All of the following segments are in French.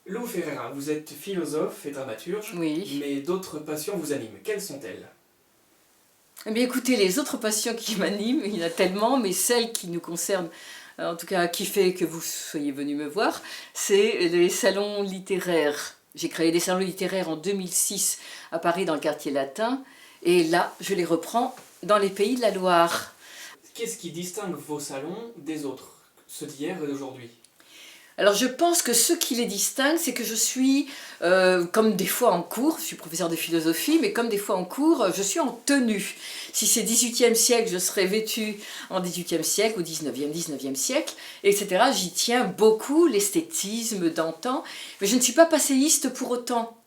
Lou Ferreira, vous êtes philosophe et dramaturge, Oui. mais d'autres passions vous animent. Quelles sont-elles? Eh bien écoutez, les autres passions qui m'animent, il y en a tellement, mais celle qui nous concerne, en tout cas qui fait que vous soyez venu me voir, c'est les salons littéraires. J'ai créé des salons littéraires en 2006 à Paris dans le quartier latin, et là je les reprends dans les Pays de la Loire. Qu'est-ce qui distingue vos salons des autres, ceux d'hier et d'aujourd'hui? Alors je pense que ce qui les distingue, c'est que je suis, comme des fois en cours, je suis professeur de philosophie, mais comme des fois en cours, je suis en tenue. Si c'est 18e siècle, je serais vêtue en 18e siècle, ou 19e siècle, etc. J'y tiens beaucoup, l'esthétisme d'antan, mais je ne suis pas passéiste pour autant.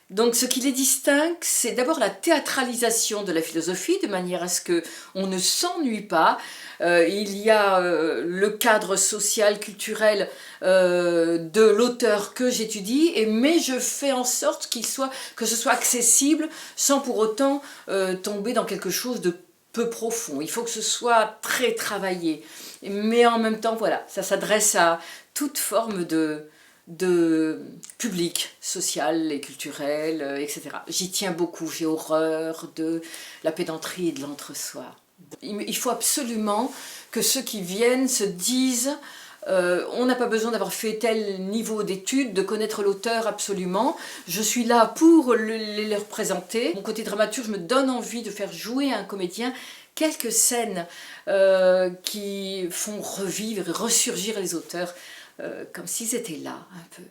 Donc ce qui les distingue, c'est d'abord la théâtralisation de la philosophie, de manière à ce qu'on ne s'ennuie pas. Il y a le cadre social, culturel de l'auteur que j'étudie, mais je fais en sorte que ce soit accessible sans pour autant tomber dans quelque chose de peu profond. Il faut que ce soit très travaillé. Mais en même temps, voilà, ça s'adresse à toute forme de public, social et culturel, etc. J'y tiens beaucoup, j'ai horreur de la pédanterie et de l'entre-soi. Il faut absolument que ceux qui viennent se disent on n'a pas besoin d'avoir fait tel niveau d'études, de connaître l'auteur absolument. Je suis là pour leur présenter. Mon côté dramaturge me donne envie de faire jouer à un comédien quelques scènes qui font revivre et ressurgir les auteurs comme s'ils étaient là un peu.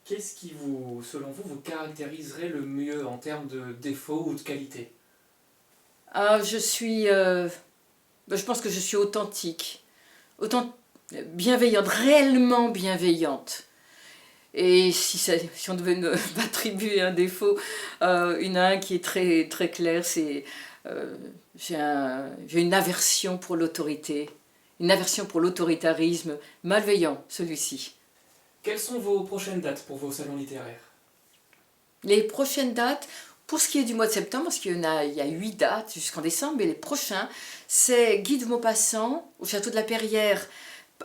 Qu'est-ce qui, selon vous, vous caractériserait le mieux en termes de défauts ou de qualité? Je pense que je suis authentique, bienveillante, réellement bienveillante. Et si on devait m'attribuer un défaut, il y en a un qui est très, très clair, c'est j'ai une aversion pour l'autorité, une aversion pour l'autoritarisme, malveillant celui-ci. Quelles sont vos prochaines dates pour vos salons littéraires? Les prochaines dates, pour ce qui est du mois de septembre, parce qu'il y a 8 dates jusqu'en décembre, mais les prochains, c'est Guy de Maupassant au château de la Perrière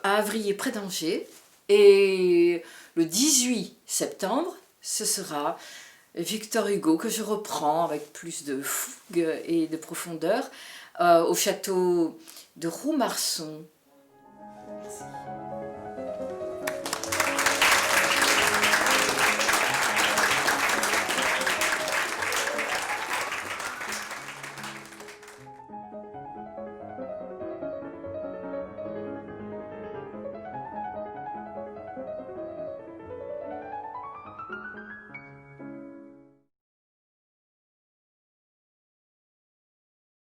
à Avrier près d'Angers. Et le 18 septembre, ce sera Victor Hugo que je reprends avec plus de fougue et de profondeur au château de Roumarson